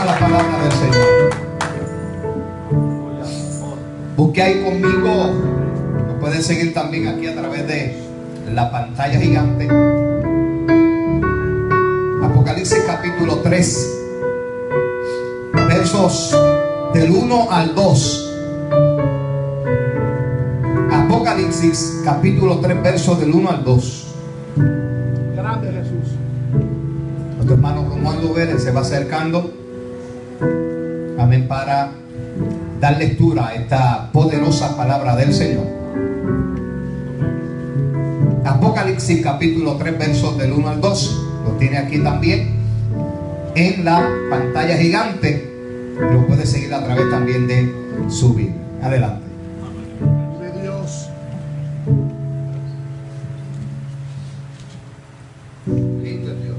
a la palabra del Señor. Busque ahí conmigo. Lo pueden seguir también aquí a través de la pantalla gigante. Apocalipsis capítulo 3, versos del 1 al 2. Apocalipsis capítulo 3, versos del 1 al 2. Grande Jesús. Nuestro hermano Romualdo Vélez se va acercando, amén, para dar lectura a esta poderosa palabra del Señor. Apocalipsis capítulo 3, versos del 1 al 2. Lo tiene aquí también en la pantalla gigante. Lo puede seguir a través también de su Biblia. Adelante. De Dios.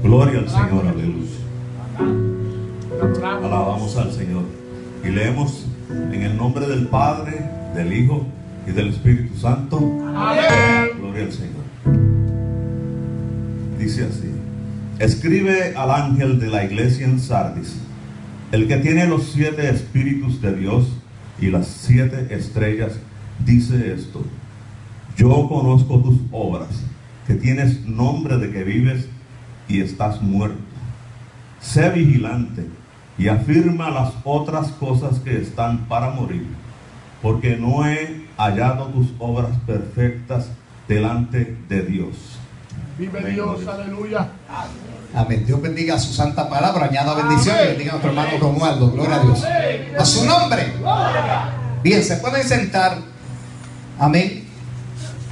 Gloria al Señor, aleluya. Alabamos al Señor. Y leemos en el nombre del Padre, del Hijo y del Espíritu Santo. Amén. Gloria al Señor. Dice así: escribe al ángel de la iglesia en Sardis, el que tiene los 7 espíritus de Dios y las 7 estrellas, dice esto: yo conozco tus obras, que tienes nombre de que vives y estás muerto. Sé vigilante y afirma las otras cosas que están para morir, porque no he hallado tus obras perfectas delante de Dios. Vive Amén, Dios, gloria. aleluya. Amén. Dios bendiga su santa palabra. Añada bendición y bendiga a nuestro hermano Romualdo. Gloria a Dios. A su nombre. Bien, se pueden sentar. Amén.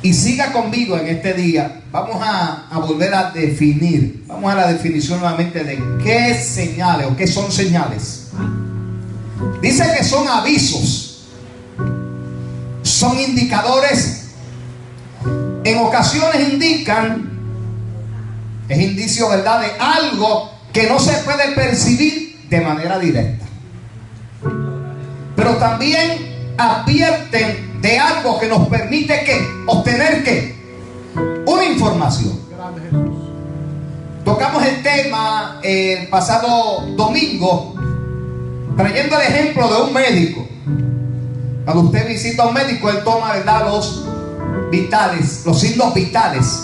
Y siga conmigo en este día. Vamos a volver a definir. Vamos a la definición nuevamente de qué señales o qué son señales. Dice que son avisos. Son indicadores. En ocasiones indican, es indicio, ¿verdad?, de algo que no se puede percibir de manera directa. Pero también advierten de algo que nos permite ¿qué? Obtener ¿qué? Una información. Grande Jesús. Tocamos el tema el pasado domingo, trayendo el ejemplo de un médico. Cuando usted visita a un médico, él toma, ¿verdad?, los vitales, los signos vitales.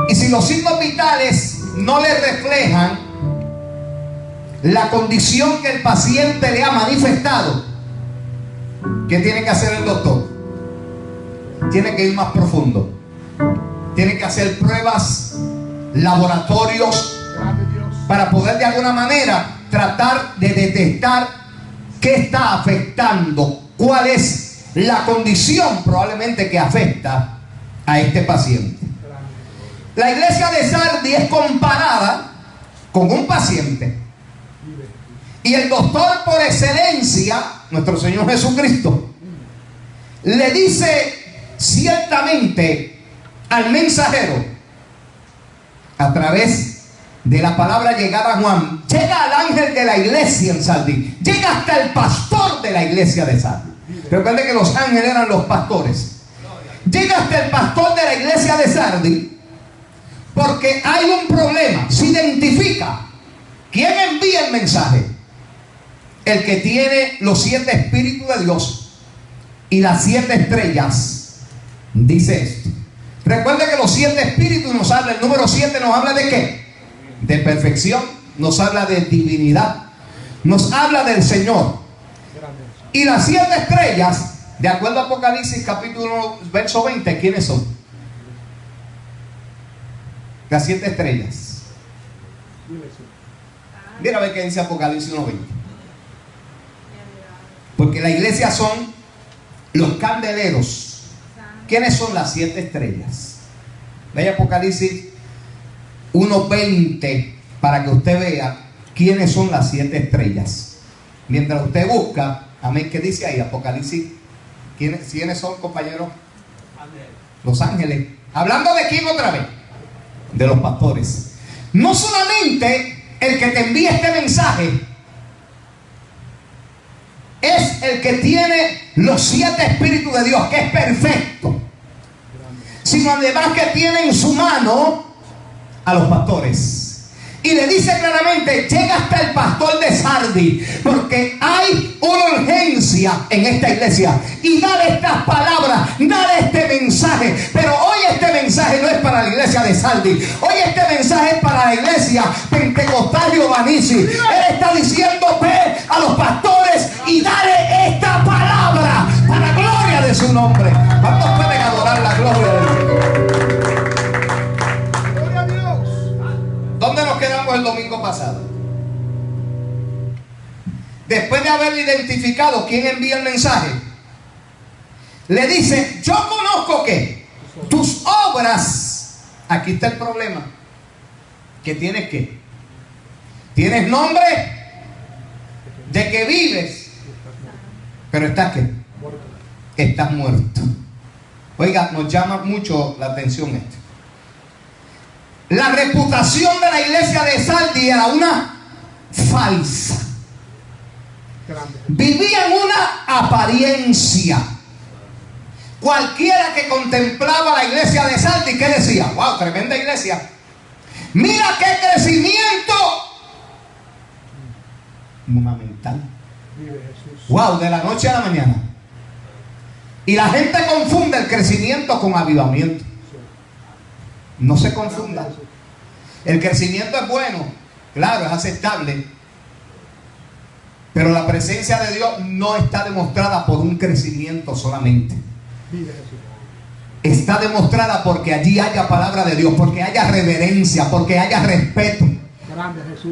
Y si los signos vitales no le reflejan la condición que el paciente le ha manifestado, ¿qué tiene que hacer el doctor? Tiene que ir más profundo. Tiene que hacer pruebas, laboratorios, Grande Dios. para poder de alguna manera tratar de detectar qué está afectando, cuál es la condición probablemente que afecta a este paciente. La iglesia de Sardis es comparada con un paciente. Y el doctor por excelencia, nuestro Señor Jesucristo, le dice ciertamente al mensajero, a través de la palabra llegada a Juan, llega al ángel de la iglesia en Sardis, llega hasta el pastor de la iglesia de Sardis. Recuerde que los ángeles eran los pastores. Llega hasta el pastor de la iglesia de Sardis, porque hay un problema. Se identifica quién envía el mensaje. El que tiene los 7 espíritus de Dios y las 7 estrellas, dice esto. Recuerde que los 7 espíritus nos habla, el número 7 nos habla de ¿qué? De perfección, nos habla de divinidad, nos habla del Señor. Y las 7 estrellas, de acuerdo a Apocalipsis capítulo 1, verso 20, ¿quiénes son? Las 7 estrellas. Mira a ver qué dice Apocalipsis 1:20. Porque la iglesia son los candeleros. ¿Quiénes son las 7 estrellas? Vaya Apocalipsis 1:20 para que usted vea quiénes son las 7 estrellas. Mientras usted busca, amén, ¿qué dice ahí Apocalipsis? ¿Quiénes son, compañeros? Los ángeles. ¿Hablando de quién otra vez? De los pastores. No solamente el que te envía este mensaje es el que tiene los 7 espíritus de Dios, que es perfecto, sino además que tiene en su mano a los pastores. Y le dice claramente: llega hasta el pastor de Sardis, porque hay una urgencia en esta iglesia. Y dale estas palabras, dale este mensaje. Pero hoy este mensaje no es para la iglesia de Sardis. Hoy este mensaje es para la iglesia pentecostal Giovannici. Él está diciendo: ve a los pastores y dale esta palabra para la gloria de su nombre. ¿Cuántos pueden adorar la gloria del Señor? ¿Dónde nos quedamos el domingo pasado? Después de haber identificado quién envía el mensaje, le dice: yo conozco que tus obras. Aquí está el problema. ¿Que tienes qué? Tienes nombre de que vives, pero estás ¿qué? Estás muerto. Oiga, nos llama mucho la atención esto. La reputación de la iglesia de Sardis era una falsa. Vivían una apariencia. Cualquiera que contemplaba la iglesia de Sardis, ¿qué decía? ¡Wow! Tremenda iglesia. Mira qué crecimiento monumental. ¡Wow! De la noche a la mañana. Y la gente confunde el crecimiento con avivamiento. No se confunda. El crecimiento es bueno, claro, es aceptable, pero la presencia de Dios no está demostrada por un crecimiento solamente. Está demostrada porque allí haya palabra de Dios, porque haya reverencia, porque haya respeto,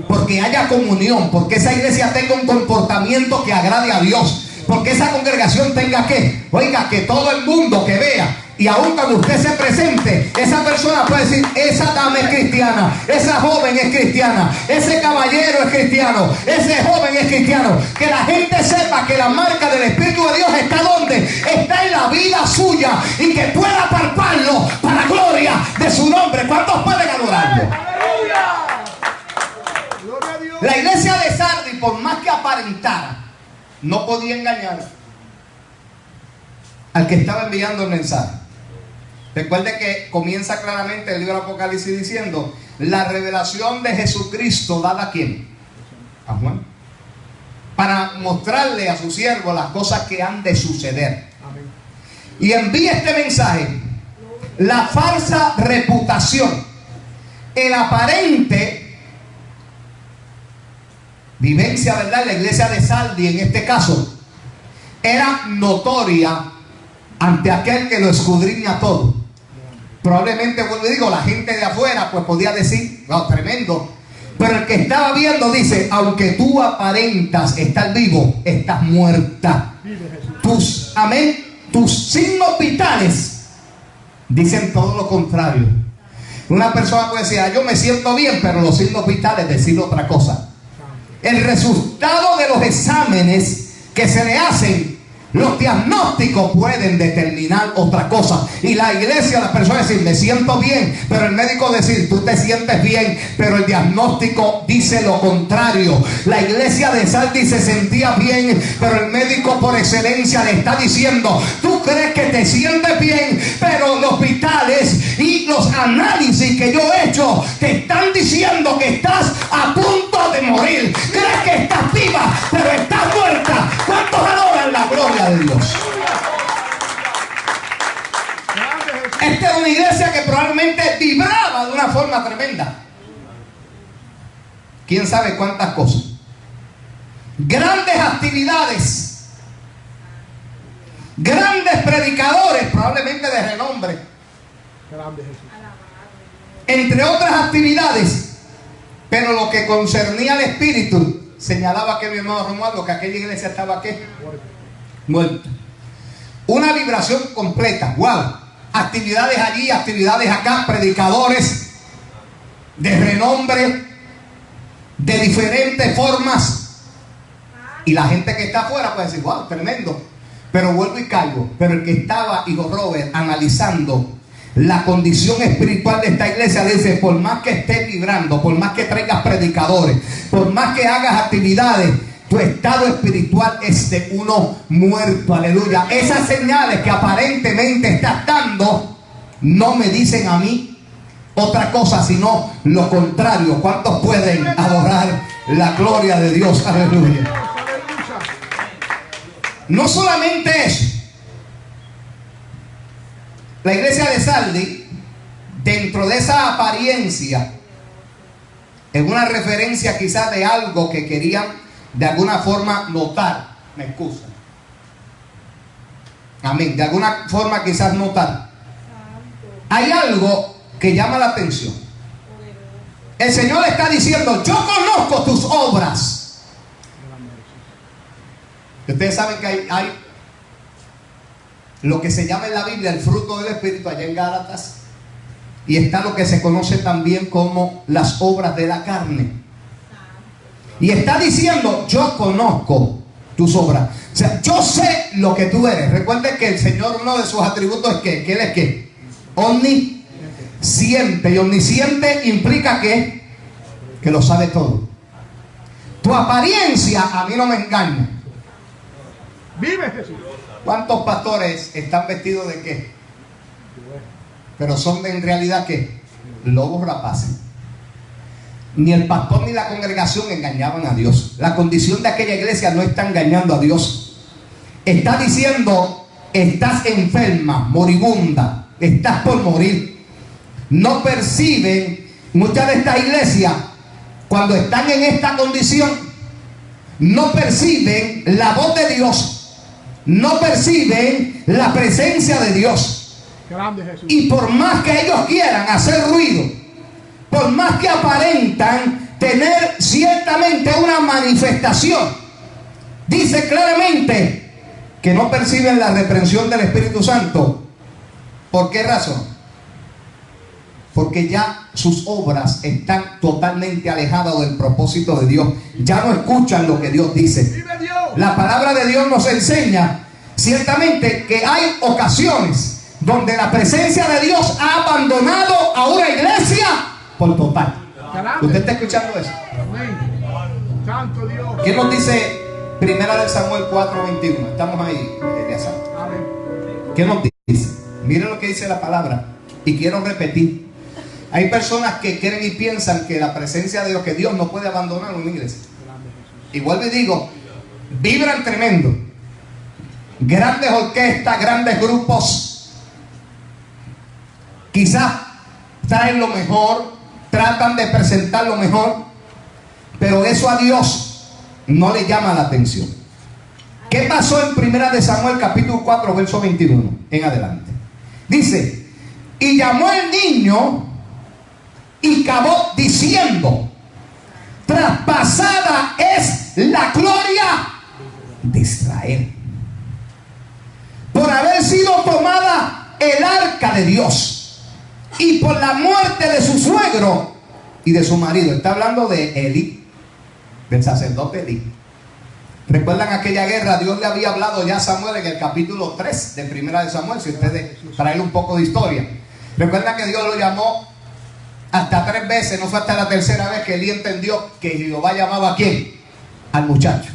porque haya comunión, porque esa iglesia tenga un comportamiento que agrade a Dios, porque esa congregación tenga que, oiga, que todo el mundo que vea. Y aún cuando usted se presente, esa persona puede decir: esa dama es cristiana, esa joven es cristiana, ese caballero es cristiano, ese joven es cristiano. Que la gente sepa que la marca del Espíritu de Dios está ¿dónde? Está en la vida suya, y que pueda palparlo para gloria de su nombre. ¿Cuántos pueden adorarlo? La iglesia de Sardis, por más que aparentara, no podía engañar al que estaba enviando el mensaje. Recuerde que comienza claramente el libro de Apocalipsis diciendo: la revelación de Jesucristo dada a ¿quién? A Juan, para mostrarle a su siervo las cosas que han de suceder. Amén. Y envía este mensaje: la falsa reputación, el aparente vivencia, ¿verdad? La iglesia de Sardis en este caso era notoria ante aquel que lo escudriña todo. Probablemente, vuelvo y digo, la gente de afuera pues podía decir: wow, tremendo. Pero el que estaba viendo dice: aunque tú aparentas estar vivo, estás muerta. Tus, amén, tus signos vitales dicen todo lo contrario. Una persona puede decir: yo me siento bien, pero los signos vitales deciden otra cosa. El resultado de los exámenes que se le hacen, los diagnósticos pueden determinar otra cosa. Y la iglesia, las personas dicen: me siento bien, pero el médico decir: tú te sientes bien, pero el diagnóstico dice lo contrario. La iglesia de Sardis se sentía bien, pero el médico por excelencia le está diciendo: tú crees que te sientes bien, pero los hospitales y los análisis que yo he hecho te están diciendo que estás a punto de morir. Crees que estás viva, pero estás muerta. ¿Cuántos adoran la gloria de Dios? Esta es una iglesia que probablemente vibraba de una forma tremenda. ¿Quién sabe cuántas cosas? Grandes actividades, grandes predicadores, probablemente de renombre, entre otras actividades. Pero lo que concernía al espíritu, señalaba que mi hermano Romualdo, que aquella iglesia estaba ¿qué? Muerta. Una vibración completa. Wow. Actividades allí, actividades acá, predicadores de renombre, de diferentes formas. Y la gente que está afuera puede decir: wow, tremendo. Pero vuelvo y caigo. Pero el que estaba, hijo Robert, analizando la condición espiritual de esta iglesia, dice: por más que estés vibrando, por más que traigas predicadores, por más que hagas actividades, tu estado espiritual es de uno muerto. Aleluya. Esas señales que aparentemente estás dando no me dicen a mí otra cosa sino lo contrario. ¿Cuántos pueden adorar la gloria de Dios? Aleluya. No solamente eso. La iglesia de Sardi, dentro de esa apariencia, en una referencia quizás de algo que querían de alguna forma notar, me excusan, amén, de alguna forma quizás notar, hay algo que llama la atención. El Señor está diciendo: yo conozco tus obras. Ustedes saben que hay lo que se llama en la Biblia el fruto del Espíritu, allá en Gálatas, y está lo que se conoce también como las obras de la carne. Y está diciendo: yo conozco tus obras. O sea, yo sé lo que tú eres. Recuerden que el Señor, uno de sus atributos es que Él es ¿qué? Omnisciente. Y omnisciente implica que lo sabe todo. Tu apariencia a mí no me engaña. Vive Jesús. ¿Cuántos pastores están vestidos de qué? Pero son en realidad ¿qué? Lobos rapaces. Ni el pastor ni la congregación engañaban a Dios. La condición de aquella iglesia no está engañando a Dios. Está diciendo: estás enferma, moribunda, estás por morir. No perciben, muchas de estas iglesias, cuando están en esta condición, no perciben la voz de Dios, no perciben la presencia de Dios. Grande Jesús. Y por más que ellos quieran hacer ruido, por más que aparentan tener ciertamente una manifestación, dice claramente que no perciben la reprensión del Espíritu Santo. ¿Por qué razón? Porque ya sus obras están totalmente alejadas del propósito de Dios. Ya no escuchan lo que Dios dice. Vive Dios. La palabra de Dios nos enseña ciertamente que hay ocasiones donde la presencia de Dios ha abandonado a una iglesia por total. Grande. ¿Usted está escuchando eso? Amén. Santo Dios. ¿Quién nos dice Primera de Samuel 4:21? Estamos ahí, Eleazar. Amén. ¿Qué nos dice? Miren lo que dice la palabra. Y quiero repetir. Hay personas que creen y piensan que la presencia de Dios, que Dios no puede abandonar una iglesia. Y vuelvo y digo, vibran tremendo. Grandes orquestas, grandes grupos. Quizás traen lo mejor, tratan de presentar lo mejor, pero eso a Dios no le llama la atención. ¿Qué pasó en Primera de Samuel capítulo 4 verso 21 en adelante? Dice: y llamó el niño y cavó diciendo: traspasada es la gloria de Israel, por haber sido tomada el arca de Dios, y por la muerte de su suegro y de su marido. Está hablando de Elí, del sacerdote Elí. ¿Recuerdan aquella guerra? Dios le había hablado ya a Samuel en el capítulo 3 de Primera de Samuel. Si ustedes traen un poco de historia, recuerdan que Dios lo llamó hasta 3 veces. No fue hasta la tercera vez que Elí entendió que Jehová llamaba ¿a quién? Al muchacho.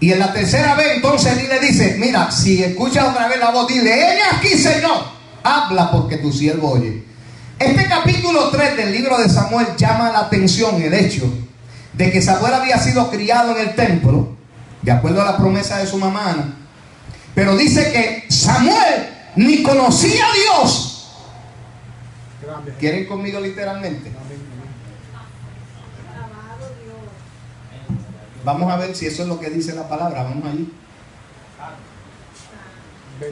Y en la tercera vez entonces Elí le dice: mira, si escuchas otra vez la voz, dile: he aquí, Señor, habla porque tu siervo oye. Este capítulo 3 del libro de Samuel llama la atención el hecho de que Samuel había sido criado en el templo, de acuerdo a la promesa de su mamá Ana. Pero dice que Samuel ni conocía a Dios. Grande. ¿Quieren conmigo literalmente? Vamos a ver si eso es lo que dice la palabra. Vamos allí.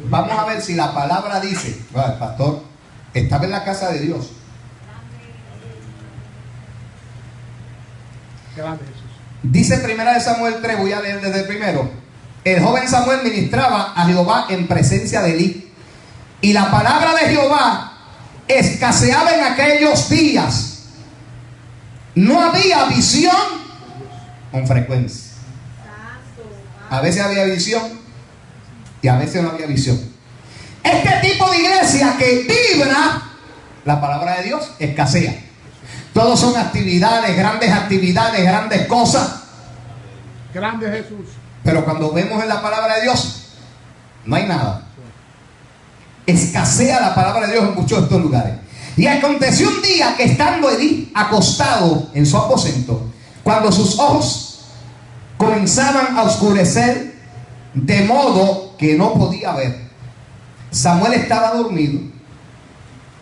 Vamos a ver si la palabra dice. Bueno, el pastor estaba en la casa de Dios. Grande Jesús. Dice Primera de Samuel 3, voy a leer desde el primero. El joven Samuel ministraba a Jehová en presencia de Elí, y la palabra de Jehová escaseaba en aquellos días. No había visión con frecuencia. A veces había visión y a veces no había visión. Este tipo de iglesia que vibra la palabra de Dios escasea. Todos son actividades, grandes cosas. Grande Jesús. Pero cuando vemos en la palabra de Dios, no hay nada. Escasea la palabra de Dios en muchos de estos lugares. Y aconteció un día que estando Elí acostado en su aposento, cuando sus ojos comenzaban a oscurecer de modo que no podía ver, Samuel estaba dormido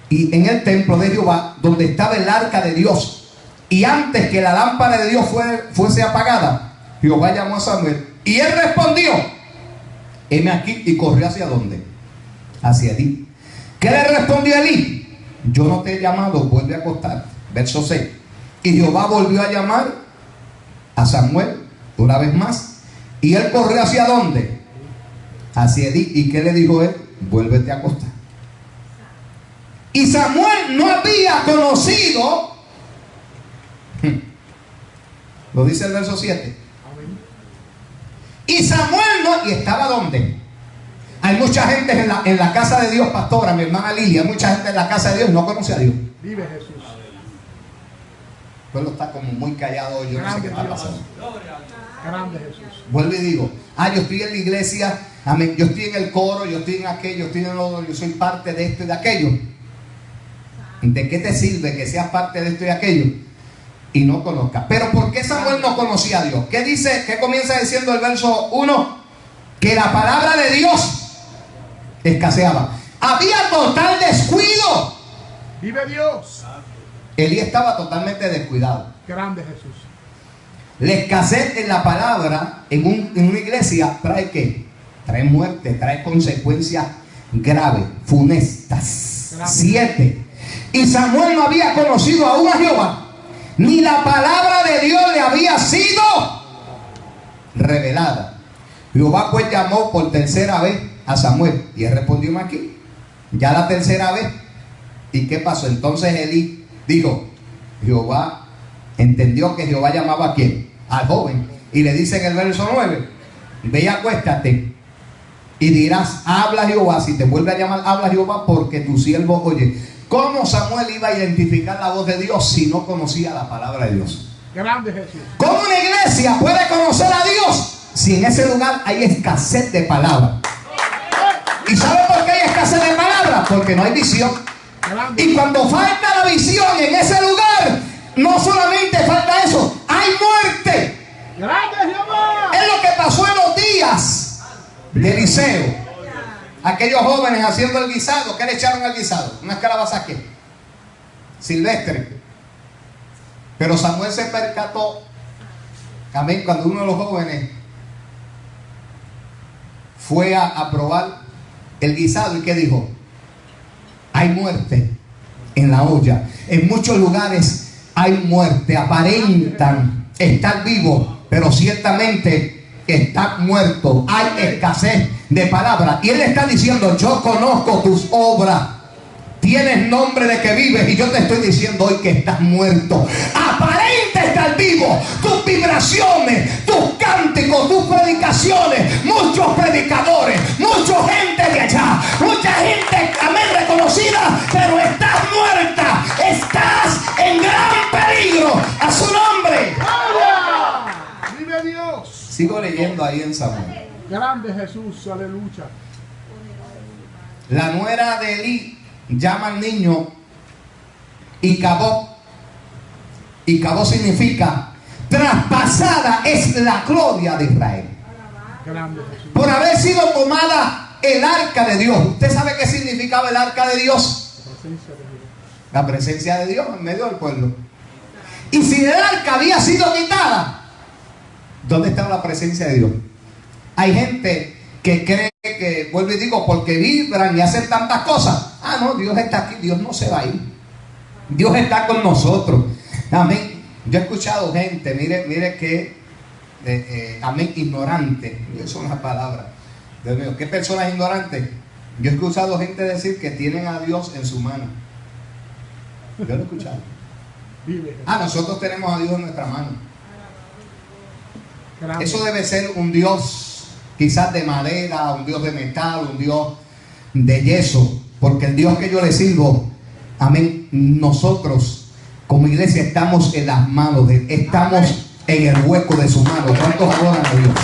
y en el templo de Jehová, donde estaba el arca de Dios. Y antes que la lámpara de Dios fuese apagada, Jehová llamó a Samuel y él respondió: heme aquí. Y corrió ¿hacia dónde? Hacia Elí. ¿Qué le respondió Elí? Yo no te he llamado, vuelve a acostarte. Verso 6. Y Jehová volvió a llamar a Samuel una vez más, y él corrió ¿hacia dónde? Hacia Elí. ¿Y qué le dijo él? Vuélvete a acostar. Y Samuel no había conocido, lo dice el verso 7. Y Samuel no, ¿y estaba dónde? Hay mucha gente en la casa de Dios, pastora, mi hermana Lilia, hay mucha gente en la casa de Dios y no conoce a Dios. Vive Jesús. El pueblo está como muy callado hoy, yo no sé qué está pasando. Grande Jesús. Vuelvo y digo, yo estoy en la iglesia, amén, yo estoy en el coro, yo estoy en aquello, yo estoy en lo otro, yo soy parte de esto y de aquello. ¿De qué te sirve que seas parte de esto y aquello y no conozcas? Pero ¿por qué Samuel no conocía a Dios? ¿Qué dice? ¿Qué comienza diciendo el verso 1? Que la palabra de Dios escaseaba. Había total descuido. Vive Dios. Elí estaba totalmente descuidado. Grande Jesús. La escasez en la palabra en una iglesia trae ¿qué? Trae muerte, trae consecuencias graves, funestas. 7. Y Samuel no había conocido aún a Jehová, ni la palabra de Dios le había sido revelada. Jehová pues llamó por tercera vez a Samuel, y él respondió aquí, ya la tercera vez. ¿Y qué pasó? Entonces Elí dijo, Jehová entendió que Jehová llamaba ¿a quién? Al joven, y le dice en el verso 9, ve y acuéstate y dirás, habla Jehová. Si te vuelve a llamar, habla Jehová, porque tu siervo oye. ¿Cómo Samuel iba a identificar la voz de Dios si no conocía la palabra de Dios? Grande Jesús. ¿Cómo una iglesia puede conocer a Dios si en ese lugar hay escasez de palabra? ¿Y sabe por qué hay escasez de palabra? Porque no hay visión. Grande. Y cuando falta la visión en ese lugar, no solamente falta eso, hay muerte. Grande Jehová. Es lo que pasó en los días de Eliseo. Aquellos jóvenes haciendo el guisado, ¿qué le echaron al guisado? Unas calabazas ¿qué? Silvestre. Pero Samuel se percató, amén, cuando uno de los jóvenes fue a probar el guisado, ¿y qué dijo? Hay muerte en la olla. En muchos lugares hay muerte, aparentan estar vivos, pero ciertamente están muertos. Hay escasez de palabras. Y él está diciendo, yo conozco tus obras, tienes nombre de que vives, y yo te estoy diciendo hoy que estás muerto. Aparenta estar vivo. Tus vibraciones, tus cánticos, tus predicaciones, muchos predicadores, mucha gente de allá, mucha gente, amén, reconocida, pero estás muerta, estás en gran peligro. A su nombre. ¡Aleluya! Vive Dios. Sigo leyendo ahí en Samuel. Grande Jesús. Aleluya. La nuera de Elí llama al niño Icabod. Icabod significa traspasada es la gloria de Israel. Grande Jesús. Por haber sido tomada el arca de Dios. ¿Usted sabe qué significaba el arca de Dios? Presencia de Dios. La presencia de Dios en medio del pueblo. Y si el arca había sido quitada, ¿dónde estaba la presencia de Dios? Hay gente que cree que, vuelvo y digo, porque vibran y hacen tantas cosas. No, Dios está aquí, Dios no se va a ir. Dios está con nosotros. Amén. Yo he escuchado gente, mire que, amén, ignorante. Eso es una palabra. Dios mío, ¿qué personas ignorantes? Yo he escuchado gente decir que tienen a Dios en su mano. Yo lo he escuchado. Vive Jesús. Nosotros tenemos a Dios en nuestra mano. Grande. Eso debe ser un Dios quizás de madera, un Dios de metal, un Dios de yeso, porque el Dios que yo le sirvo, amén, nosotros como iglesia estamos en las manos de Él, estamos en el hueco de su mano. ¿Cuántos adoran a Dios?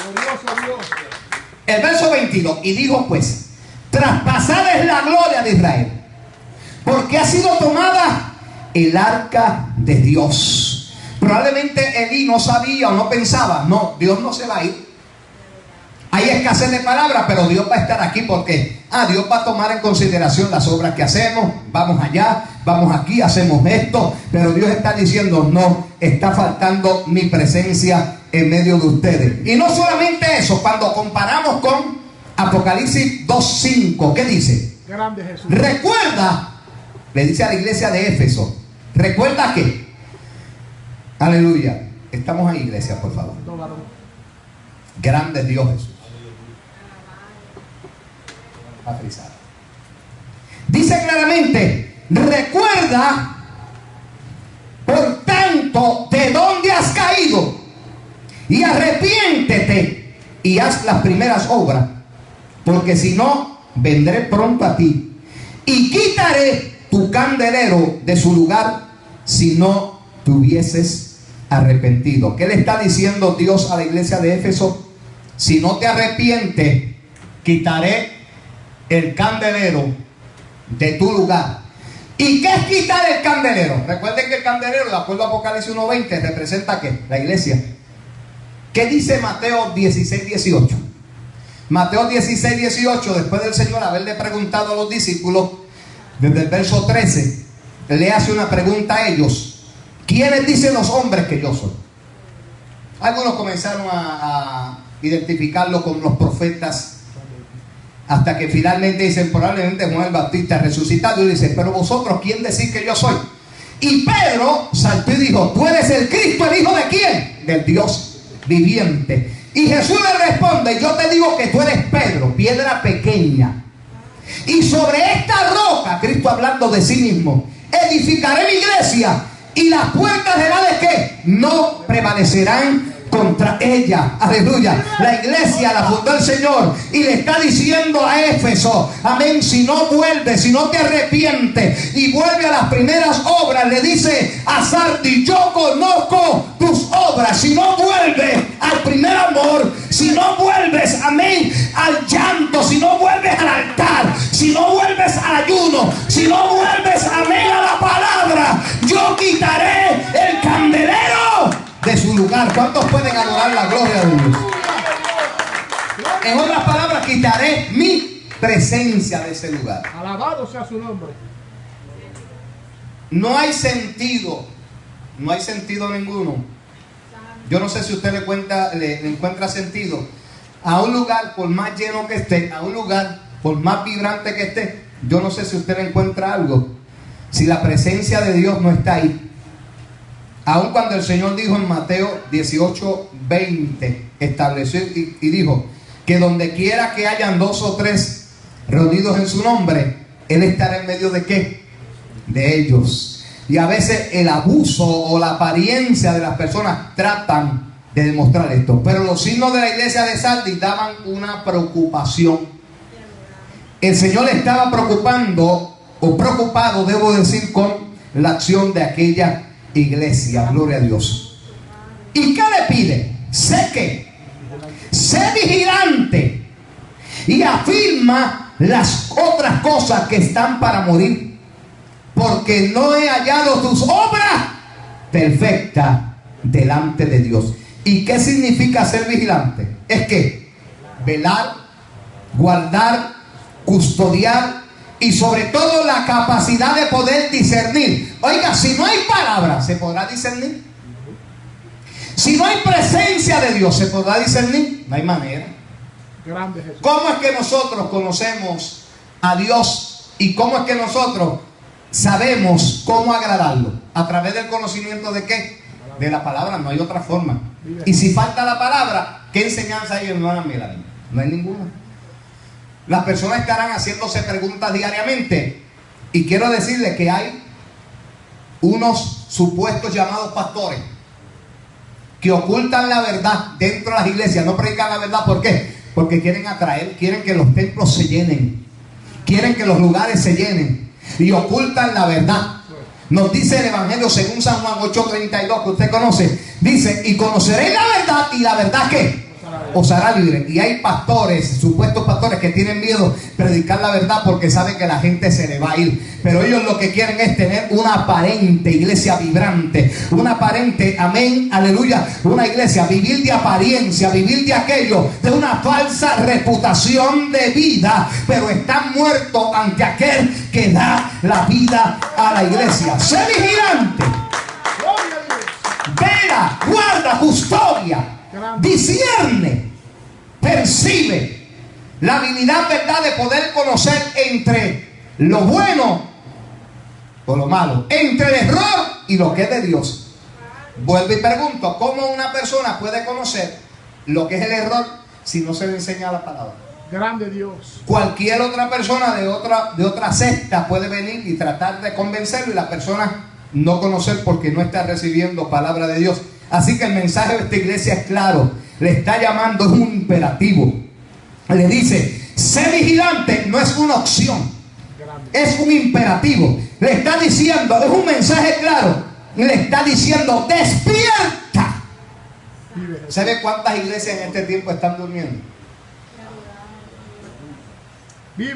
Glorioso Dios. El verso 22, y dijo pues, traspasada es la gloria de Israel, porque ha sido tomada el arca de Dios. Probablemente Elí no sabía o no pensaba, no, Dios no se va a ir. Hay escasez de palabras, pero Dios va a estar aquí porque Dios va a tomar en consideración las obras que hacemos. Vamos allá, vamos aquí, hacemos esto. Pero Dios está diciendo, no, está faltando mi presencia en medio de ustedes. Y no solamente eso, cuando comparamos con Apocalipsis 2:5, ¿qué dice? Grande Jesús. Recuerda, le dice a la iglesia de Éfeso, recuerda que, aleluya, estamos ahí, iglesia, por favor. Grande es Dios Jesús. Dice claramente, recuerda, por tanto, de dónde has caído, y arrepiéntete y haz las primeras obras, porque si no, vendré pronto a ti y quitaré tu candelero de su lugar si no te hubieses arrepentido. ¿Qué le está diciendo Dios a la iglesia de Éfeso? Si no te arrepientes, quitaré el candelero de tu lugar. ¿Y qué es quitar el candelero? Recuerden que el candelero, de acuerdo a Apocalipsis 1:20, representa ¿qué? La iglesia. ¿Qué dice Mateo 16:18? Mateo 16:18, después del Señor haberle preguntado a los discípulos, desde el verso 13, le hace una pregunta a ellos: ¿quiénes dicen los hombres que yo soy? Algunos comenzaron a identificarlo con los profetas, hasta que finalmente dicen, probablemente Juan el Bautista resucitado, y dice, pero vosotros, ¿quién decís que yo soy? Y Pedro saltó y dijo, tú eres el Cristo, ¿el hijo de quién? Del Dios viviente. Y Jesús le responde, yo te digo que tú eres Pedro, piedra pequeña, y sobre esta roca, Cristo hablando de sí mismo, edificaré mi iglesia, y las puertas del Hades, ¿qué? No prevalecerán contra ella. Aleluya. La iglesia la fundó el Señor y le está diciendo a Éfeso, amén, si no vuelves, si no te arrepientes y vuelve a las primeras obras, le dice a Sardis, yo conozco tus obras. Si no vuelves al primer amor, si no vuelves, amén, al llanto, si no vuelves al altar, si no vuelves al ayuno, si no vuelves, amén, a la palabra, yo quitaré el candelero de su lugar. ¿Cuántos pueden adorar la gloria de Dios? En otras palabras, quitaré mi presencia de ese lugar. Alabado sea su nombre. No hay sentido, no hay sentido ninguno. Yo no sé si usted le encuentra sentido a un lugar, por más lleno que esté, a un lugar, por más vibrante que esté. Yo no sé si usted le encuentra algo, si la presencia de Dios no está ahí. Aun cuando el Señor dijo en Mateo 18:20, estableció y dijo que donde quiera que hayan 2 o 3 reunidos en su nombre, Él estará en medio de ¿qué? De ellos. Y a veces el abuso o la apariencia de las personas tratan de demostrar esto. Pero los signos de la iglesia de Sardis daban una preocupación. El Señor estaba preocupado, debo decir, con la acción de aquella iglesia. Gloria a Dios. ¿Y qué le pide? Sé vigilante y afirma las otras cosas que están para morir, porque no he hallado tus obras perfectas delante de Dios. ¿Y qué significa ser vigilante? Es que velar, guardar, custodiar, y sobre todo la capacidad de poder discernir. Oiga, si no hay palabra, ¿se podrá discernir? Si no hay presencia de Dios, ¿se podrá discernir? No hay manera. Grande Jesús. ¿Cómo es que nosotros conocemos a Dios y cómo es que nosotros sabemos cómo agradarlo? ¿A través del conocimiento de qué? De la palabra. No hay otra forma. Y si falta la palabra, ¿qué enseñanza hay, hermana Melanie? No hay ninguna. Las personas estarán haciéndose preguntas diariamente, y quiero decirles que hay unos supuestos llamados pastores que ocultan la verdad dentro de las iglesias, no predican la verdad. ¿Por qué? Porque quieren atraer, quieren que los templos se llenen, quieren que los lugares se llenen, y ocultan la verdad. Nos dice el Evangelio según San Juan 8:32, que usted conoce, dice, y conoceréis la verdad, y la verdad ¿qué? os hará libre. Y hay pastores, supuestos pastores, que tienen miedo de predicar la verdad porque saben que la gente se le va a ir. Pero ellos lo que quieren es tener una aparente iglesia vibrante, una aparente, amén, aleluya, una iglesia, vivir de apariencia, vivir de aquello, de una falsa reputación de vida, pero están muertos ante aquel que da la vida a la iglesia. Sé vigilante, vela, guarda, custodia, discierne, percibe la habilidad, verdad, de poder conocer entre lo bueno o lo malo, entre el error y lo que es de Dios. Vuelvo y pregunto, ¿cómo una persona puede conocer lo que es el error si no se le enseña la palabra? Grande Dios. Cualquier otra persona de otra secta puede venir y tratar de convencerlo, y la persona no conocer porque no está recibiendo palabra de Dios. Así que el mensaje de esta iglesia es claro, le está llamando, es un imperativo. Le dice, sé vigilante, no es una opción, es un imperativo. Le está diciendo, es un mensaje claro, le está diciendo, despierta. ¿Sabe cuántas iglesias en este tiempo están durmiendo?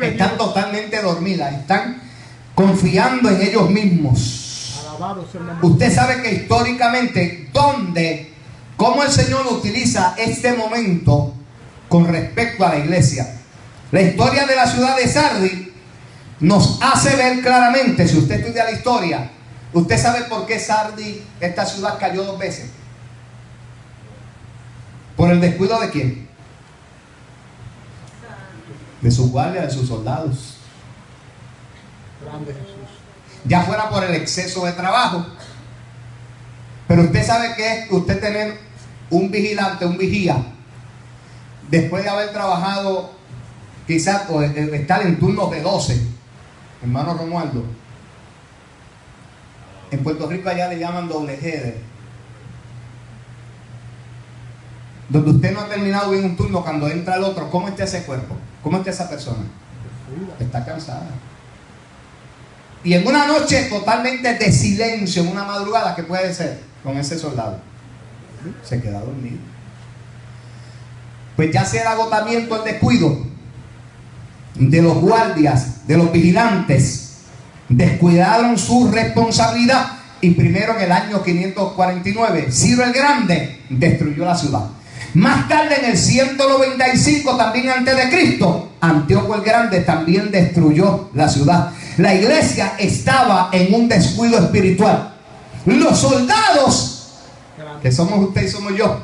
Están totalmente dormidas, están confiando en ellos mismos. Usted sabe que históricamente, cómo el Señor utiliza este momento con respecto a la iglesia. La historia de la ciudad de Sardis nos hace ver claramente, si usted estudia la historia, usted sabe por qué Sardis, esta ciudad, cayó 2 veces. ¿Por el descuido de quién? De sus guardias, de sus soldados. Grande Jesús. Ya fuera por el exceso de trabajo. Pero usted sabe que es usted tener un vigilante, un vigía, después de haber trabajado quizás o estar en turnos de 12, hermano Romualdo. En Puerto Rico allá le llaman doble header, donde usted no ha terminado bien un turno, cuando entra el otro, ¿cómo está ese cuerpo? ¿Cómo está esa persona? Está cansada. Y en una noche totalmente de silencio, en una madrugada, ¿qué puede ser con ese soldado? Se queda dormido. Pues ya sea el agotamiento, el descuido de los guardias, de los vigilantes, descuidaron su responsabilidad, y primero en el año 549 Ciro el Grande destruyó la ciudad. Más tarde, en el 195 también antes de Cristo, Antíoco el Grande también destruyó la ciudad. La iglesia estaba en un descuido espiritual. Los soldados, que somos usted y somos yo,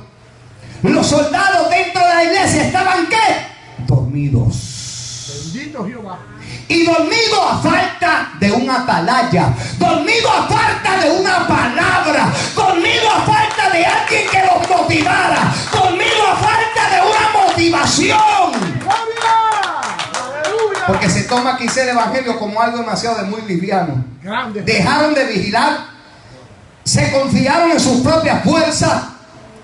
los soldados dentro de la iglesia estaban ¿qué? Dormidos. Bendito Jehová. Y dormidos a falta de una atalaya, dormidos a falta de una palabra, dormidos a falta de alguien que los motivara, dormidos a falta de una motivación. Porque se toma quizá el evangelio como algo demasiado de muy liviano. Dejaron de vigilar, se confiaron en sus propias fuerzas,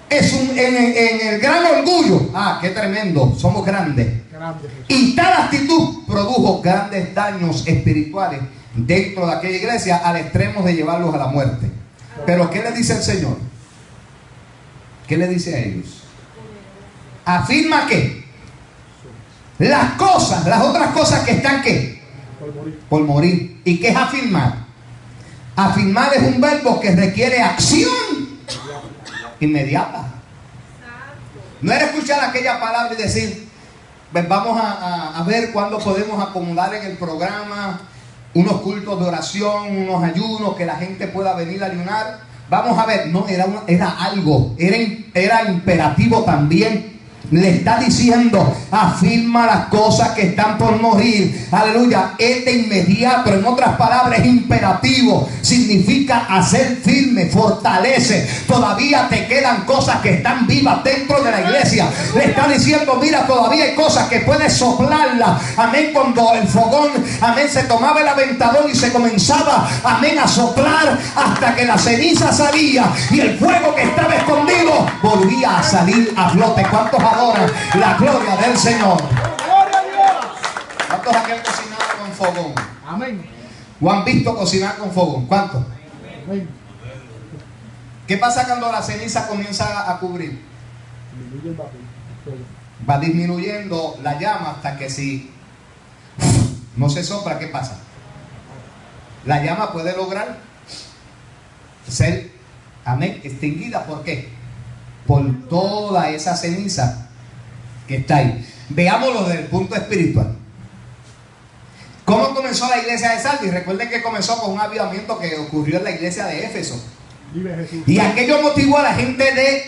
en el gran orgullo. Qué tremendo, somos grandes. Y tal actitud produjo grandes daños espirituales dentro de aquella iglesia, al extremo de llevarlos a la muerte. Pero ¿qué le dice el Señor? ¿Qué le dice a ellos? Afirma que las cosas, las otras cosas que están ¿qué? Por morir. ¿Y qué es afirmar? Afirmar es un verbo que requiere acción inmediata. No era escuchar aquella palabra y decir, vamos a ver cuándo podemos acomodar en el programa unos cultos de oración, unos ayunos, que la gente pueda venir a ayunar. Vamos a ver, no, era algo, era imperativo también. Le está diciendo, afirma las cosas que están por morir. Aleluya, es de inmediato. En otras palabras, es imperativo. Significa hacer firme, fortalece. Todavía te quedan cosas que están vivas dentro de la iglesia. Le está diciendo, mira, todavía hay cosas que puedes soplarlas. Amén, cuando el fogón, amén, se tomaba el aventador y se comenzaba, amén, a soplar hasta que la ceniza salía y el fuego que estaba escondido volvía a salir a flote. ¿Cuántos adoran la gloria del Señor? ¿Cuántos aquí han cocinado con fogón? Amén. ¿O han visto cocinar con fogón? ¿Cuántos? Amén. ¿Qué pasa cuando la ceniza comienza a cubrir? va disminuyendo la llama hasta que si no se sopla, ¿qué pasa? La llama puede lograr ser, amén, extinguida. ¿Por qué? Por toda esa ceniza que está ahí. Veámoslo desde el punto espiritual. ¿Cómo comenzó la iglesia de Sardis? Recuerden que comenzó con un avivamiento que ocurrió en la iglesia de Éfeso. Vive Jesús. Y aquello motivó a la gente de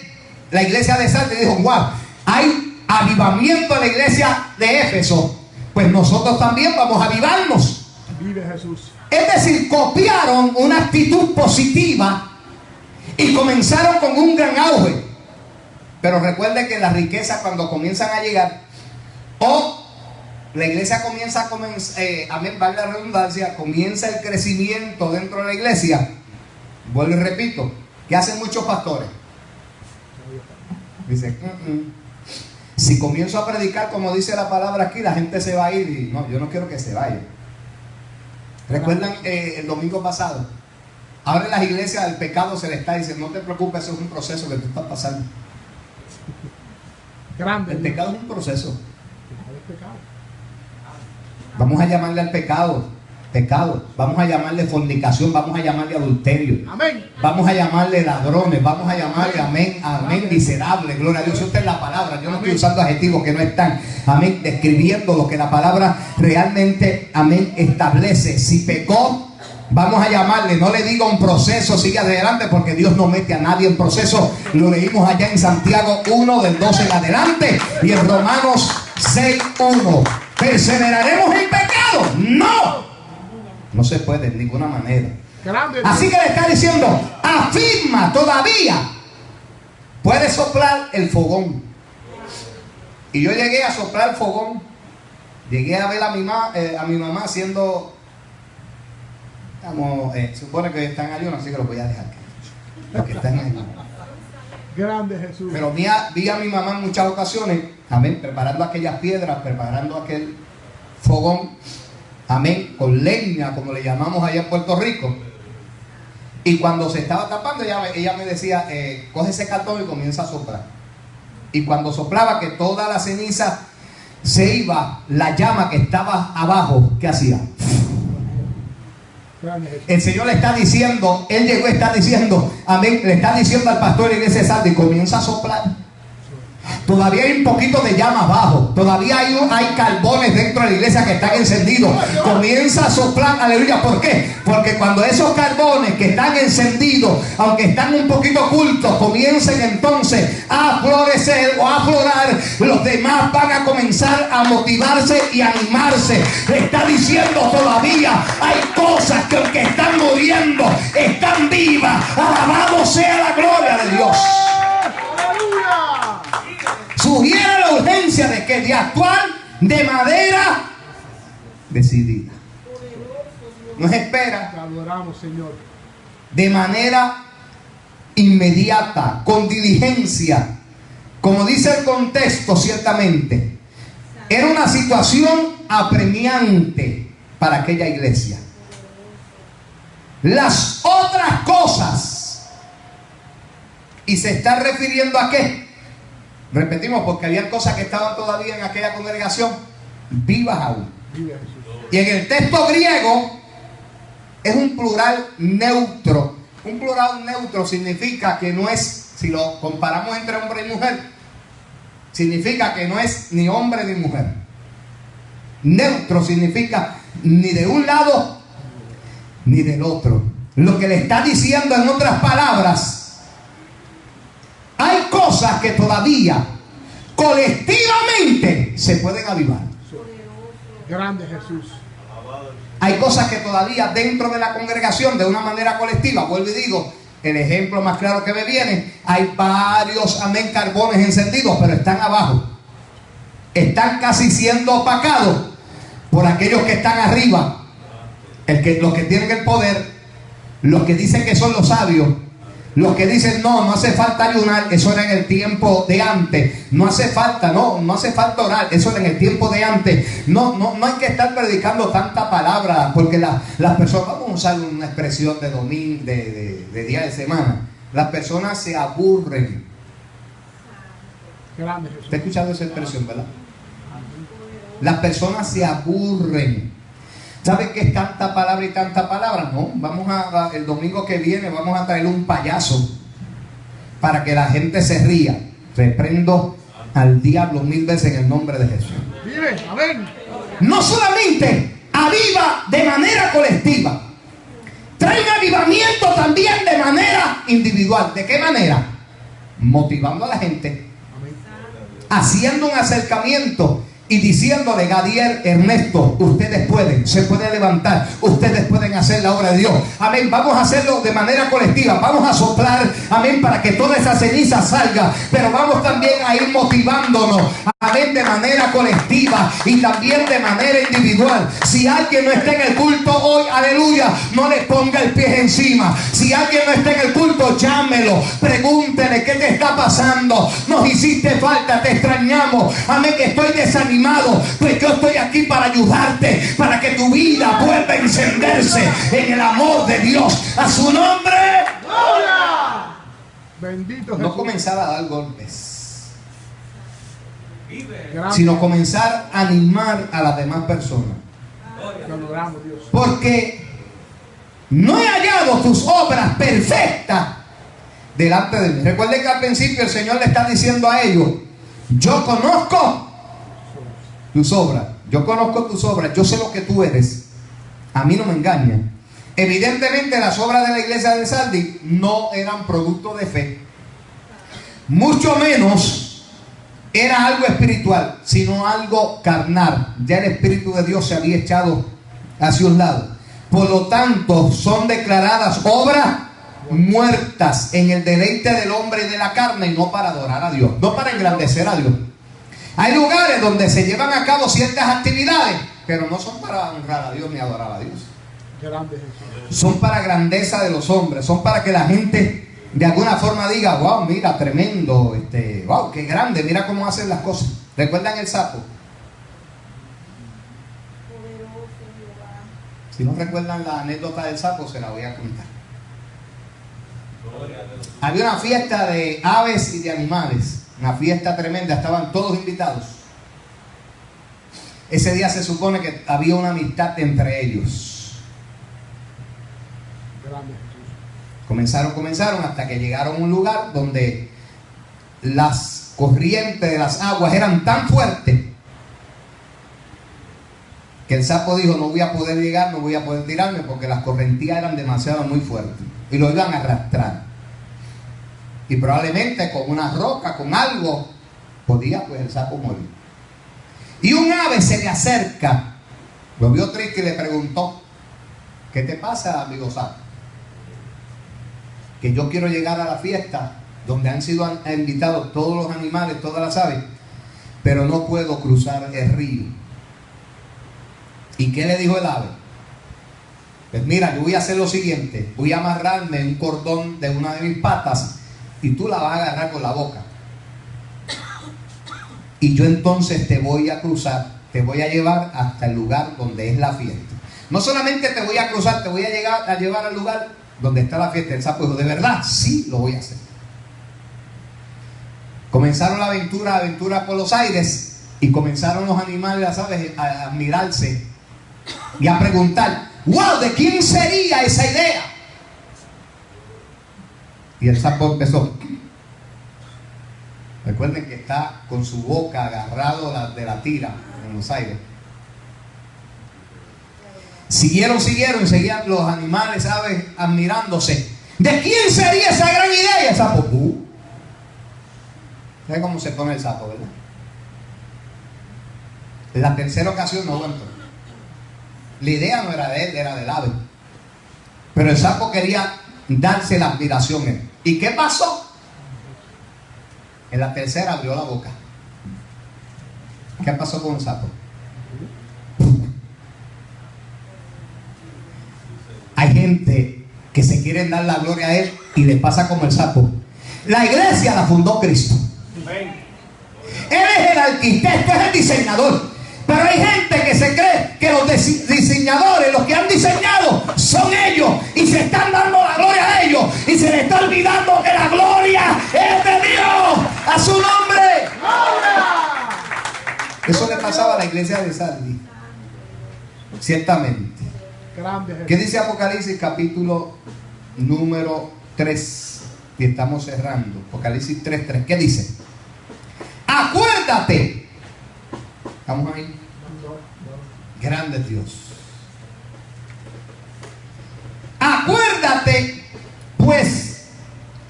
la iglesia de Sardis. Dijo, wow, hay avivamiento en la iglesia de Éfeso, pues nosotros también vamos a avivarnos. Vive Jesús. Es decir, copiaron una actitud positiva y comenzaron con un gran auge. Pero recuerden que las riquezas, cuando comienzan a llegar, o la iglesia comienza amén, vale la redundancia, comienza el crecimiento dentro de la iglesia. Vuelvo y repito, ¿qué hacen muchos pastores? Dicen, si comienzo a predicar como dice la palabra aquí, la gente se va a ir. Y no, yo no quiero que se vaya. ¿Recuerdan el domingo pasado? Ahora en las iglesias el pecado se le está diciendo, no te preocupes, eso es un proceso que tú estás pasando. Grande. El pecado es un proceso. El pecado. Vamos a llamarle al pecado pecado, vamos a llamarle fornicación, vamos a llamarle adulterio, Amén. vamos a llamarle ladrones, vamos a llamarle amén, amén, miserable, gloria a Dios. Esta es la palabra, yo no estoy usando adjetivos que no están, amén, describiendo lo que la palabra realmente, amén, establece. Si pecó, vamos a llamarle, no le diga un proceso, sigue adelante, porque Dios no mete a nadie en proceso. Lo leímos allá en Santiago 1 del 12 en adelante, y en Romanos 6:1. ¿Perseveraremos en pecado? No, no se puede de ninguna manera. Así que le está diciendo, afirma todavía, puede soplar el fogón. Y yo llegué a soplar el fogón, llegué a ver a mi mamá haciendo, supone que están en ayuno, así que lo voy a dejar, porque están en ayuno. Grande Jesús. Pero vi a mi mamá en muchas ocasiones, amén, preparando aquellas piedras, preparando aquel fogón, amén, con leña, como le llamamos allá en Puerto Rico. Y cuando se estaba tapando, ella me decía, coge ese cartón y comienza a soplar. Y cuando soplaba, que toda la ceniza se iba, la llama que estaba abajo, ¿qué hacía? El Señor le está diciendo, Él llegó y está diciendo, amén, le está diciendo al pastor de la iglesia de Sardis, comienza a soplar. Todavía hay un poquito de llama abajo, todavía hay carbones dentro de la iglesia que están encendidos. Comienza a soplar, aleluya. ¿Por qué? Porque cuando esos carbones que están encendidos, aunque están un poquito ocultos, comiencen entonces a florecer o a aflorar, los demás van a comenzar a motivarse y animarse. Le está diciendo, todavía hay cosas que aunque están muriendo, están vivas. Alabado sea la gloria de Dios. Sugiere la urgencia de que de actuar de manera decidida. No es espera. Te adoramos, Señor. De manera inmediata, con diligencia. Como dice el contexto, ciertamente, era una situación apremiante para aquella iglesia. Las otras cosas, y se está refiriendo a qué. Repetimos, porque había cosas que estaban todavía en aquella congregación vivas aún. Y en el texto griego es un plural neutro. Un plural neutro significa que no es, si lo comparamos entre hombre y mujer, significa que no es ni hombre ni mujer. Neutro significa ni de un lado ni del otro. Lo que le está diciendo, en otras palabras, hay cosas que todavía colectivamente se pueden avivar. Grande Jesús. Hay cosas que todavía dentro de la congregación, de una manera colectiva, vuelvo y digo, el ejemplo más claro que me viene, hay varios, amén, carbones encendidos, pero están abajo. Están casi siendo opacados por aquellos que están arriba, los que tienen el poder, los que dicen que son los sabios. Los que dicen, no hace falta ayunar, eso era en el tiempo de antes. No hace falta, no hace falta orar, eso era en el tiempo de antes. No hay que estar predicando tanta palabra, porque las personas, vamos a usar una expresión de domingo, de día de semana, las personas se aburren. Grande Jesús. ¿Está escuchando esa expresión, verdad? Las personas se aburren. ¿Sabe qué es tanta palabra y tanta palabra? No, el domingo que viene vamos a traer un payaso para que la gente se ría. Reprendo al diablo 1000 veces en el nombre de Jesús. Vive, amén. No solamente aviva de manera colectiva, trae un avivamiento también de manera individual. ¿De qué manera? Motivando a la gente, haciendo un acercamiento y diciéndole: Gadiel, Ernesto, ustedes pueden, se pueden levantar, ustedes pueden hacer la obra de Dios. Amén. Vamos a hacerlo de manera colectiva, vamos a soplar, amén, para que toda esa ceniza salga, pero vamos también a ir motivándonos, amén, de manera colectiva y también de manera individual. Si alguien no está en el culto hoy, aleluya, no le ponga el pie encima. Si alguien no está en el culto, llámelo, pregúntele: ¿qué te está pasando? Nos hiciste falta, te extrañamos, amén, que estoy desanimado. Pues yo estoy aquí para ayudarte, para que tu vida vuelva a encenderse en el amor de Dios. A su nombre. ¡Gloria! Bendito Jesús. No comenzar a dar golpes, Grande. sino comenzar a animar a las demás personas. Te adoramos, Dios. Porque no he hallado tus obras perfectas delante de mí. Recuerden que al principio el Señor le está diciendo a ellos: yo conozco tus obras, yo conozco tus obras, yo sé lo que tú eres, a mí no me engañan. Evidentemente las obras de la iglesia de Sardis no eran producto de fe, mucho menos era algo espiritual, sino algo carnal. Ya el Espíritu de Dios se había echado hacia un lado. Por lo tanto, son declaradas obras muertas en el deleite del hombre y de la carne, y no para adorar a Dios, no para engrandecer a Dios. Hay lugares donde se llevan a cabo ciertas actividades, pero no son para honrar a Dios ni adorar a Dios. Grande Jesús. Son para grandeza de los hombres, son para que la gente de alguna forma diga: wow, mira, tremendo, wow, qué grande, mira cómo hacen las cosas. ¿Recuerdan el sapo? Si no recuerdan la anécdota del sapo, se la voy a contar. Había una fiesta de aves y de animales, una fiesta tremenda, estaban todos invitados. Ese día se supone que había una amistad entre ellos. Grande Jesús. Comenzaron hasta que llegaron a un lugar donde las corrientes de las aguas eran tan fuertes que el sapo dijo: no voy a poder llegar, no voy a poder tirarme, porque las correntías eran demasiado muy fuertes y lo iban a arrastrar. Y probablemente con una roca, con algo, podía pues el sapo morir. Y un ave se le acerca, lo vio triste y le preguntó: ¿qué te pasa, amigo sapo? Que yo quiero llegar a la fiesta donde han sido invitados todos los animales, todas las aves, pero no puedo cruzar el río. ¿Y qué le dijo el ave? Pues mira, yo voy a hacer lo siguiente: voy a amarrarme un cordón de una de mis patas y tú la vas a agarrar con la boca, y yo entonces te voy a cruzar, te voy a llevar hasta el lugar donde es la fiesta. No solamente te voy a cruzar, te voy a llevar al lugar donde está la fiesta. El sapo dijo: ¿de verdad? Sí, lo voy a hacer. Comenzaron la aventura por los aires, y comenzaron los animales, las aves, a mirarse y a preguntar: wow, ¿de quién sería esa idea? Y el sapo empezó. Recuerden que está con su boca agarrado de la tira en los aires. Siguieron, seguían los animales, aves, admirándose. ¿De quién sería esa gran idea? Y el sapo, ¿sabe cómo se pone el sapo, verdad? En la tercera ocasión no aguantó. La idea no era de él, era del ave. Pero el sapo quería darse la admiración. ¿Y qué pasó? En la tercera abrió la boca. ¿Qué pasó con el sapo? Hay gente que se quiere dar la gloria a él y le pasa como el sapo. La iglesia la fundó Cristo. Él es el arquitecto, es el diseñador. Pero hay gente que se cree que los diseñadores, los que han diseñado, son ellos, y se están dando la gloria a ellos, y se les está olvidando que la gloria es de Dios. A su nombre. iglesia de Sardis. Ciertamente. Grande Jesús. ¿Qué dice Apocalipsis capítulo número 3? Y estamos cerrando. Apocalipsis 3:3. ¿Qué dice? Acuérdate. ¿Estamos ahí? Grande Dios. Acuérdate, pues,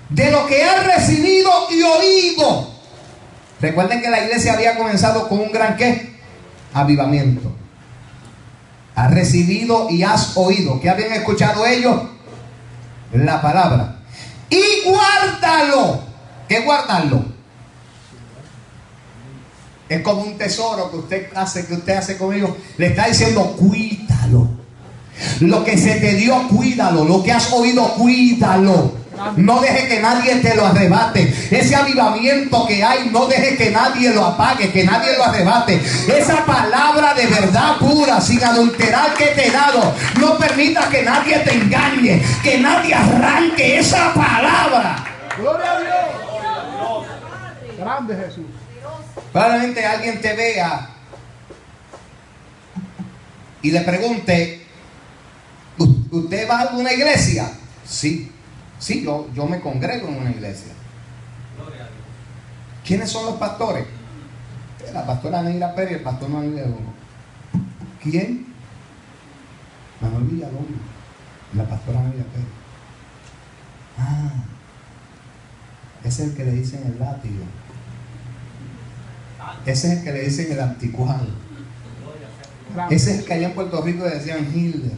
de lo que has recibido y oído. Recuerden que la iglesia había comenzado con un gran ¿qué? Avivamiento. Has recibido y has oído. ¿Qué habían escuchado ellos? La palabra. Y guárdalo. ¿Qué guardarlo? Es como un tesoro que usted hace con ellos. Le está diciendo, cuídalo. Lo que se te dio, cuídalo. Lo que has oído, cuídalo. No deje que nadie te lo arrebate. Ese avivamiento que hay, no deje que nadie lo apague, que nadie lo arrebate. Esa palabra de verdad pura, sin adulterar, que te he dado, no permita que nadie te engañe, que nadie arranque esa palabra. Gloria a Dios. Grande Jesús. Probablemente alguien te vea y le pregunte, ¿usted va a alguna iglesia? Sí, yo me congrego en una iglesia. ¿Quiénes son los pastores? La pastora Neira Pérez y el pastor Manuel Villalobos. ¿Quién? Manuel Villalobos, la pastora Neira Pérez. Ese es el que le dicen el látigo. Ese es el que le dicen el anticuado. Ese es el que allá en Puerto Rico le decían Hitler.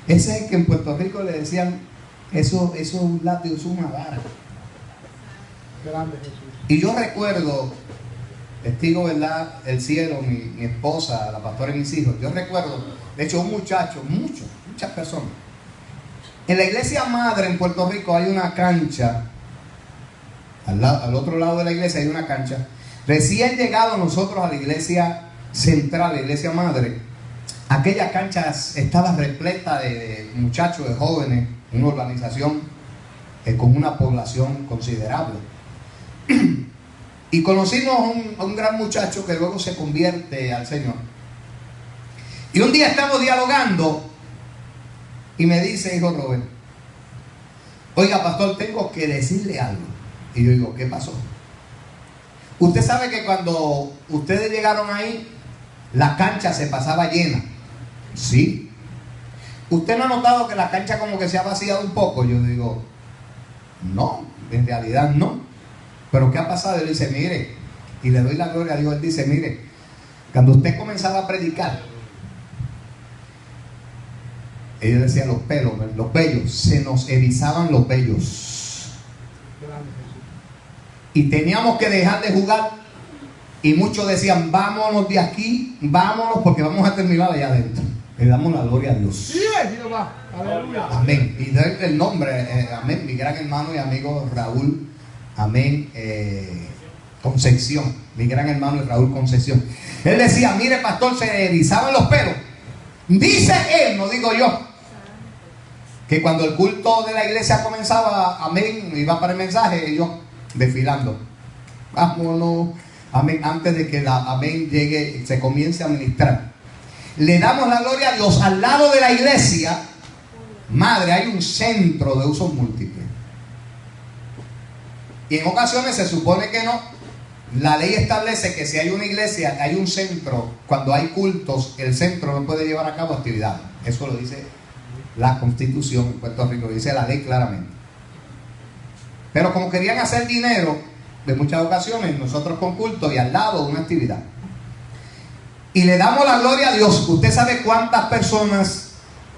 Ese es el que en Puerto Rico le decían eso es un látigo, es una vara. Grande Jesús. Y yo recuerdo, testigo, ¿verdad? El cielo, mi esposa, la pastora y mis hijos. Yo recuerdo, de hecho, un muchacho, muchas personas. En la iglesia madre en Puerto Rico hay una cancha. Al otro lado de la iglesia hay una cancha. Recién llegado nosotros a la iglesia central, la iglesia madre, aquella cancha estaba repleta de muchachos, de jóvenes, una urbanización con una población considerable. Y conocimos a un gran muchacho que luego se convierte al Señor. Y un día estamos dialogando y me dice, hijo Robert, oiga pastor, tengo que decirle algo. Y yo digo, ¿qué pasó? Usted sabe que cuando ustedes llegaron ahí, la cancha se pasaba llena. Sí. ¿Usted no ha notado que la cancha como que se ha vaciado un poco? Yo digo, no, en realidad no. ¿Pero qué ha pasado? Él dice, mire, y le doy la gloria a Dios. Él dice, mire, cuando usted comenzaba a predicar, ellos decían los vellos, se nos erizaban los vellos. Y teníamos que dejar de jugar. Y muchos decían, vámonos de aquí, vámonos, porque vamos a terminar allá adentro. Le damos la gloria a Dios. Sí, Jehová. Aleluya. Amén. Y doy el nombre, amén, mi gran hermano y amigo Raúl, amén, Concepción, mi gran hermano Raúl Concepción. Él decía, mire pastor, se erizaban los pelos. Dice él, no digo yo, que cuando el culto de la iglesia comenzaba, amén, iba para el mensaje, ellos desfilando. Vámonos, amén, antes de que la amén llegue, se comience a ministrar. Le damos la gloria a Dios. Al lado de la iglesia madre hay un centro de usos múltiples. Y en ocasiones se supone que no. La ley establece que si hay una iglesia, hay un centro, cuando hay cultos, el centro no puede llevar a cabo actividades. Eso lo dice la Constitución en Puerto Rico, lo dice la ley claramente. Pero como querían hacer dinero, de muchas ocasiones, nosotros con culto y al lado una actividad. Y le damos la gloria a Dios. Usted sabe cuántas personas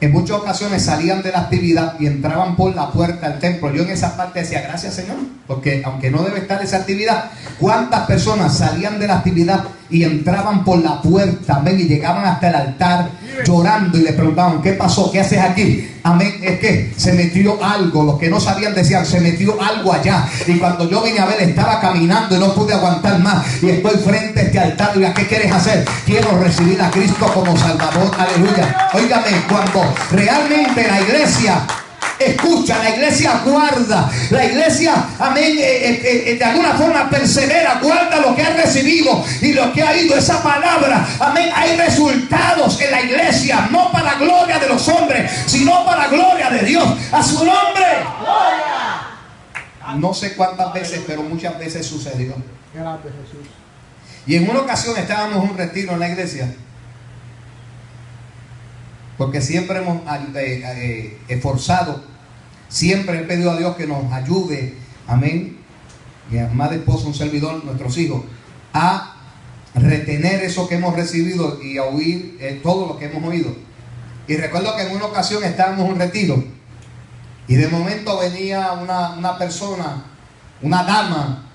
en muchas ocasiones salían de la actividad y entraban por la puerta del templo. Yo en esa parte decía, gracias Señor, porque aunque no debe estar esa actividad, cuántas personas salían de la actividad y entraban por la puerta, amén, y llegaban hasta el altar llorando y le preguntaban, ¿qué pasó? ¿Qué haces aquí? Amén, es que se metió algo. Los que no sabían decían, se metió algo allá. Y cuando yo vine a ver, estaba caminando y no pude aguantar más. Y estoy frente a este altar y digo, ¿qué quieres hacer? Quiero recibir a Cristo como Salvador. Aleluya. Óigame, cuando realmente la iglesia escucha, la iglesia guarda, la iglesia, amén, de alguna forma persevera, guarda lo que ha recibido y lo que ha oído. Esa palabra, amén, hay resultados en la iglesia, no para gloria de los hombres, sino para gloria de Dios. A su nombre. No sé cuántas veces, pero muchas veces sucedió. Grande Jesús. Y en una ocasión estábamos en un retiro en la iglesia, porque siempre hemos esforzado, siempre he pedido a Dios que nos ayude, amén, mi amada esposa, un servidor, nuestros hijos, a retener eso que hemos recibido y a oír todo lo que hemos oído. Y recuerdo que en una ocasión estábamos en un retiro y de momento venía una persona, una dama,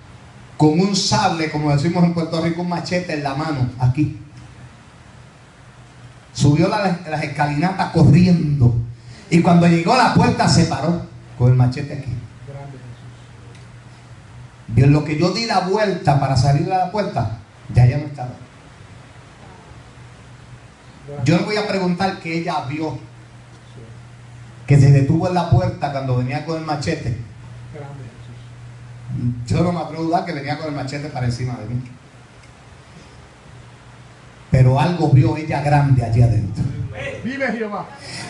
con un sable, como decimos en Puerto Rico, un machete en la mano, aquí. Subió las escalinatas corriendo. Y cuando llegó a la puerta se paró con el machete aquí. Grande Jesús. Y en lo que yo di la vuelta para salir a la puerta, ya no estaba. Yo le voy a preguntar qué ella vio. Que se detuvo en la puerta cuando venía con el machete. Grande Jesús. Yo no me atrevo a dudar que venía con el machete para encima de mí. Pero algo vio ella grande allí adentro. Vive Jehová.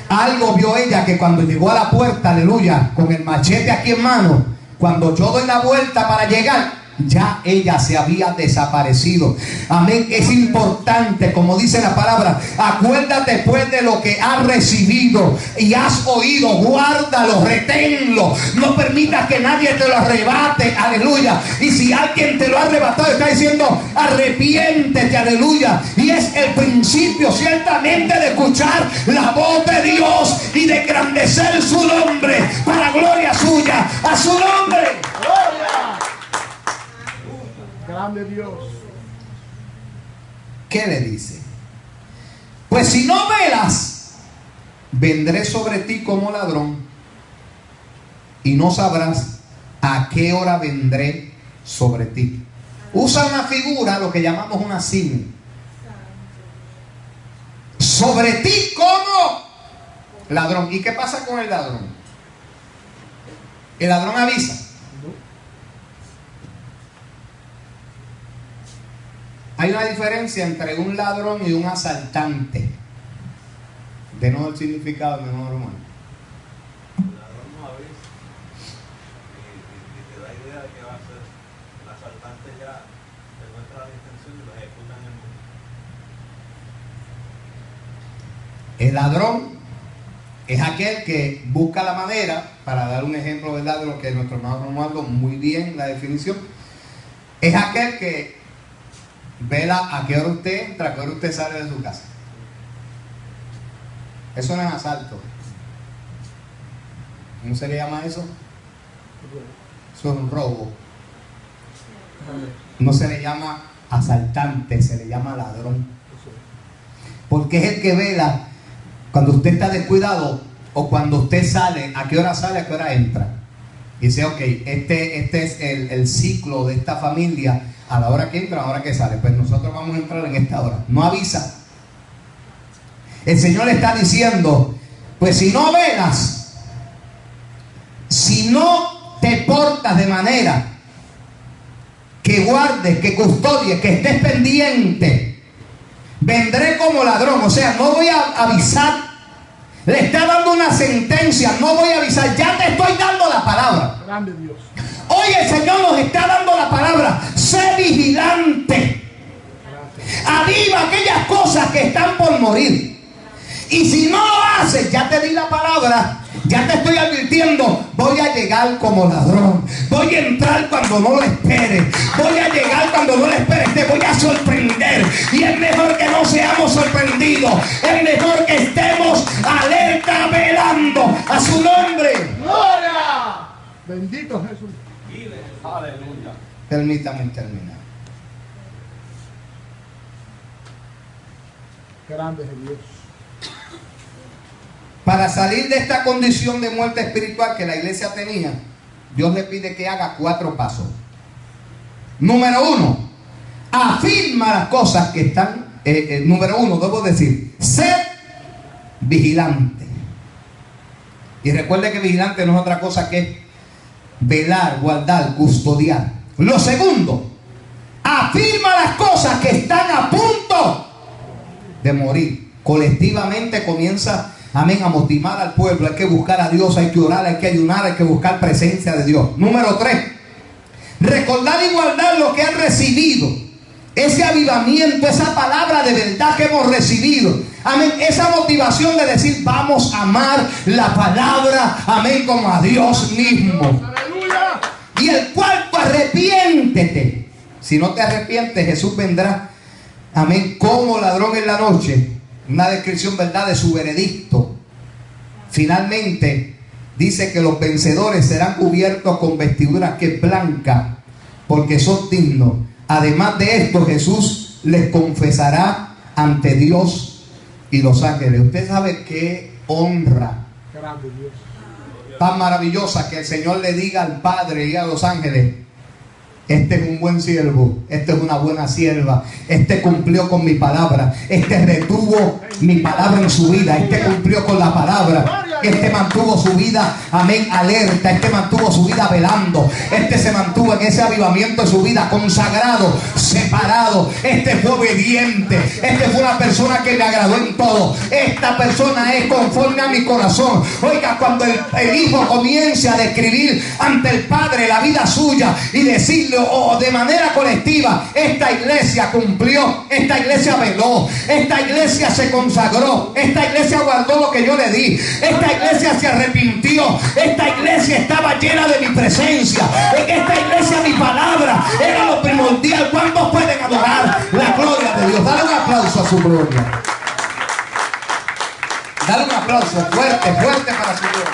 Algo vio ella que cuando llegó a la puerta, aleluya, con el machete aquí en mano, cuando yo doy la vuelta para llegar, ya ella se había desaparecido. Amén. Es importante, como dice la palabra, acuérdate pues de lo que has recibido y has oído, guárdalo, reténlo, no permitas que nadie te lo arrebate, aleluya. Y si alguien te lo ha arrebatado, está diciendo arrepiéntete, aleluya. Y es el principio ciertamente de escuchar la voz de Dios y de engrandecer su nombre para gloria suya. A su nombre. Grande Dios. ¿Qué le dice? Pues si no velas, vendré sobre ti como ladrón y no sabrás a qué hora vendré sobre ti. Usa una figura, lo que llamamos una símil. Sobre ti como ladrón. ¿Y qué pasa con el ladrón? El ladrón avisa. Hay una diferencia entre un ladrón y un asaltante. De nuevo el significado de nuevo romano. El ladrón no avisa y te da idea de que va a ser. El asaltante ya demuestra la intención y lo ejecuta en el momento. El ladrón es aquel que busca la manera, para dar un ejemplo, ¿verdad?, de lo que nuestro hermano Romualdo, muy bien la definición, es aquel que vela a qué hora usted entra, a qué hora usted sale de su casa. Eso no es asalto. ¿Cómo se le llama eso? Eso es un robo. No se le llama asaltante, se le llama ladrón. Porque es el que vela cuando usted está descuidado o cuando usted sale, a qué hora sale, a qué hora entra. Y dice, ok, este es el ciclo de esta familia. A la hora que entra, a la hora que sale, pues nosotros vamos a entrar en esta hora. No avisa. El Señor le está diciendo, pues si no velas, si no te portas de manera que guardes, que custodies, que estés pendiente, vendré como ladrón. O sea, no voy a avisar. Le está dando una sentencia, no voy a avisar. Ya te estoy dando la palabra. Grande Dios. Hoy el Señor nos está dando la palabra. Sé vigilante. Aviva aquellas cosas que están por morir. Y si no lo haces, ya te di la palabra. Ya te estoy advirtiendo. Voy a llegar como ladrón. Voy a entrar cuando no lo esperes. Voy a llegar cuando no lo esperes. Te voy a sorprender. Y es mejor que no seamos sorprendidos. Es mejor que estemos alerta, velando. A su nombre. ¡Gloria! Bendito Jesús. Aleluya. Permítame terminar. Grande es Dios. Para salir de esta condición de muerte espiritual que la iglesia tenía, Dios le pide que haga 4 pasos. Número 1, afirma las cosas que están. Número 1, debo decir, ser vigilante. Y recuerde que vigilante no es otra cosa que velar, guardar, custodiar. Lo segundo, afirma las cosas que están a punto de morir. Colectivamente comienza, amén, a motivar al pueblo. Hay que buscar a Dios, hay que orar, hay que ayunar, hay que buscar presencia de Dios. Número 3, recordar y guardar lo que han recibido. Ese avivamiento, esa palabra de verdad que hemos recibido. Amén. Esa motivación de decir, vamos a amar la palabra, amén, como a Dios mismo. Aleluya. Y el cuarto, arrepiéntete. Si no te arrepientes, Jesús vendrá, amén, como ladrón en la noche. Una descripción, verdad, de su veredicto. Finalmente, dice que los vencedores serán cubiertos con vestiduras que es blanca, porque son dignos. Además de esto, Jesús les confesará ante Dios y los ángeles. Usted sabe qué honra Grande Dios. tan maravillosa que el Señor le diga al Padre y a los ángeles: este es un buen siervo, esta es una buena sierva, este cumplió con mi palabra, este retuvo mi palabra en su vida, este cumplió con la palabra, este mantuvo su vida, amén, alerta, este mantuvo su vida velando, este se mantuvo en ese avivamiento de su vida, consagrado, separado, este fue obediente, este fue una persona que me agradó en todo, esta persona es conforme a mi corazón. Oiga, cuando el Hijo comience a describir ante el Padre la vida suya y decirle, o de manera colectiva, esta iglesia cumplió, esta iglesia veló, esta iglesia se consagró, esta iglesia guardó lo que yo le di, esta iglesia se arrepintió, esta iglesia estaba llena de mi presencia, en esta iglesia mi palabra era lo primordial. ¿Cuántos pueden adorar la gloria de Dios? Dale un aplauso a su gloria. Dale un aplauso fuerte, fuerte para su gloria.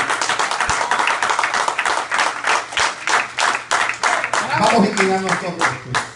Vamos a inclinar nuestros rostros.